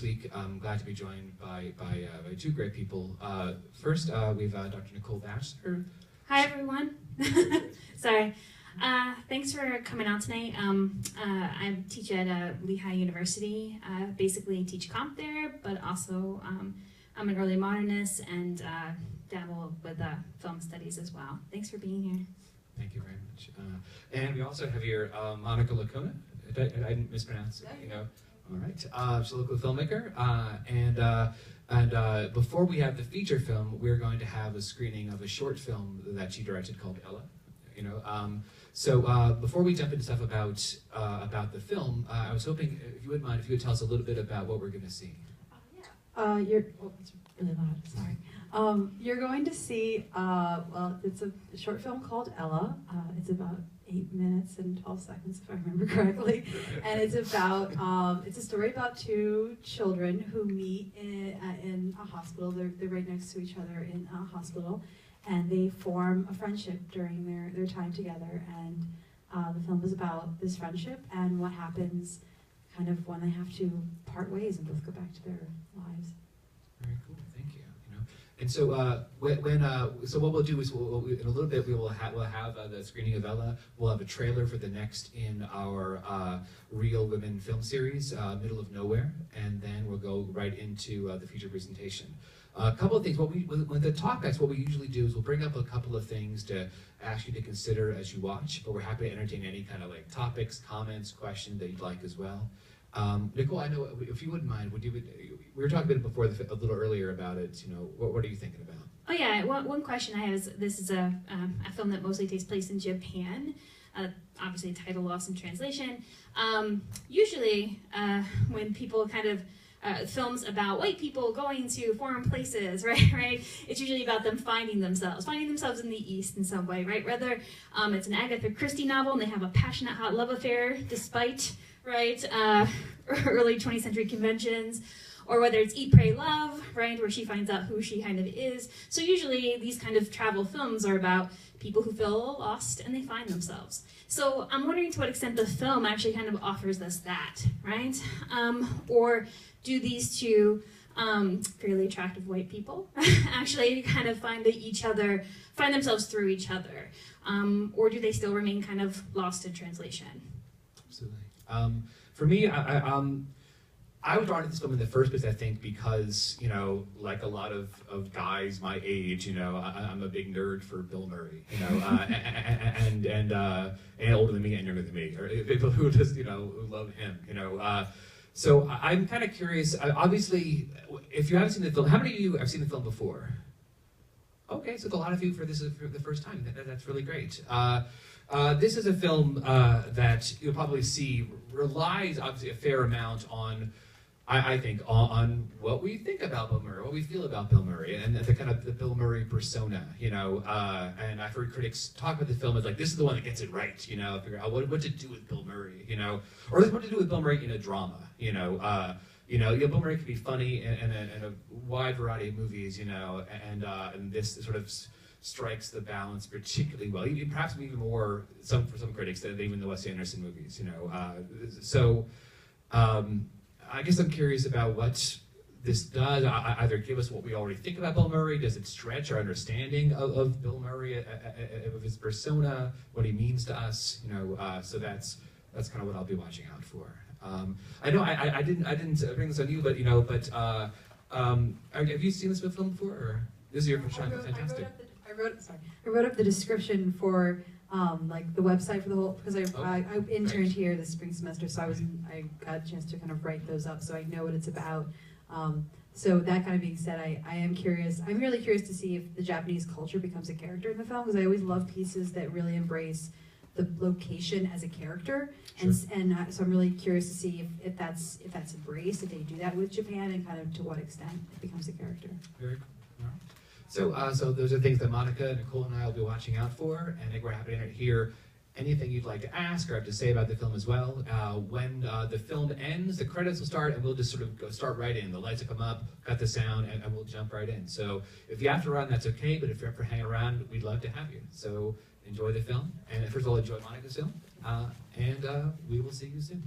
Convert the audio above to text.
this week I'm glad to be joined by two great people. First, we've Dr. Nicole Batchelor. Hi, everyone. Sorry. Thanks for coming out tonight. I teach at Lehigh University. Basically teach comp there, but also I'm an early modernist and dabble with film studies as well. Thanks for being here. Thank you very much. And we also have here Monica Lacona. I didn't mispronounce it, you know. All right. She's a local filmmaker. And before we have the feature film, we're going to have a screening of a short film that she directed called Ella. You know. So before we jump into stuff about the film, I was hoping, if you wouldn't mind, if you would tell us a little bit about what we're going to see. Oh, it's really loud. Sorry. You're going to see, well, it's a short film called Ella. It's about 8 minutes and 12 seconds, if I remember correctly. And it's about, it's a story about two children who meet in a hospital. They're right next to each other in a hospital. And they form a friendship during their time together. And the film is about this friendship and what happens kind of when they have to part ways and both go back to their lives. Very cool, thank you. You know, and so so what we'll do is in a little bit we'll have the screening of Ella. We'll have a trailer for the next in our Real Women film series, Middle of Nowhere, and then we'll go right into the feature presentation. A couple of things. With the talkbacks, what we usually do is we'll bring up a couple of things to ask you to consider as you watch, but we're happy to entertain any kind of like topics, comments, questions that you'd like as well. Nicole, I know if you wouldn't mind, we were talking a bit before a little earlier about it. You know, what are you thinking about? Oh yeah, one question I have is, this is a film that mostly takes place in Japan. Obviously, title lost in translation. Usually, when people kind of films about white people going to foreign places, right? It's usually about them finding themselves in the East in some way, right? Whether it's an Agatha Christie novel and they have a passionate hot love affair despite, right, early 20th century conventions, or whether it's Eat, Pray, Love, right, where she finds out who she kind of is. So usually these kind of travel films are about people who feel lost and they find themselves. So I'm wondering to what extent the film actually kind of offers us that, right? Or do these two fairly attractive white people actually kind of find themselves through each other? Or do they still remain kind of lost in translation? Absolutely. For me, I was drawn to this film in the first place, I think, because, you know, like a lot of guys my age, you know, I'm a big nerd for Bill Murray, you know, and older than me and younger than me, or people who just, you know, who love him, you know. So I'm kind of curious, obviously, if you haven't seen the film, how many of you have seen the film before? Okay, so a lot of you for the first time, that's really great. This is a film that you'll probably see relies obviously a fair amount on, I think, on what we think about Bill Murray, what we feel about Bill Murray, and the kind of the Bill Murray persona, you know. And I've heard critics talk about the film as like, this is the one that gets it right, you know, figure out what to do with Bill Murray, you know, or what to do with Bill Murray in a drama, you know. Bill Murray can be funny in a wide variety of movies, you know, and this sort of strikes the balance particularly well, perhaps even more for some critics than even the Wes Anderson movies, you know. I guess I'm curious about what this does. Either give us what we already think about Bill Murray, does it stretch our understanding of Bill Murray, of his persona, what he means to us, you know. So that's kind of what I'll be watching out for. I know I didn't bring this on you, but you know, have you seen this film before, or this is your first time? Fantastic. I wrote up the description for like the website for the whole, because I interned here this spring semester, so I got a chance to kind of write those up so I know what it's about. So that kind of being said, I am curious. I'm really curious to see if the Japanese culture becomes a character in the film, because I always love pieces that really embrace the location as a character, sure. and so I'm really curious to see if that's embraced, if they do that with Japan, and kind of to what extent it becomes a character. Very cool. All right. So those are things that Monica, Nicole, and I will be watching out for, and I think we're happy to hear anything you'd like to ask or have to say about the film as well. When the film ends, the credits will start, and we'll just sort of start right in. The lights will come up, cut the sound, and we'll jump right in. So if you have to run, that's okay, but if you're ever hanging around, we'd love to have you. So enjoy the film, and first of all, enjoy Monica's film, and we will see you soon.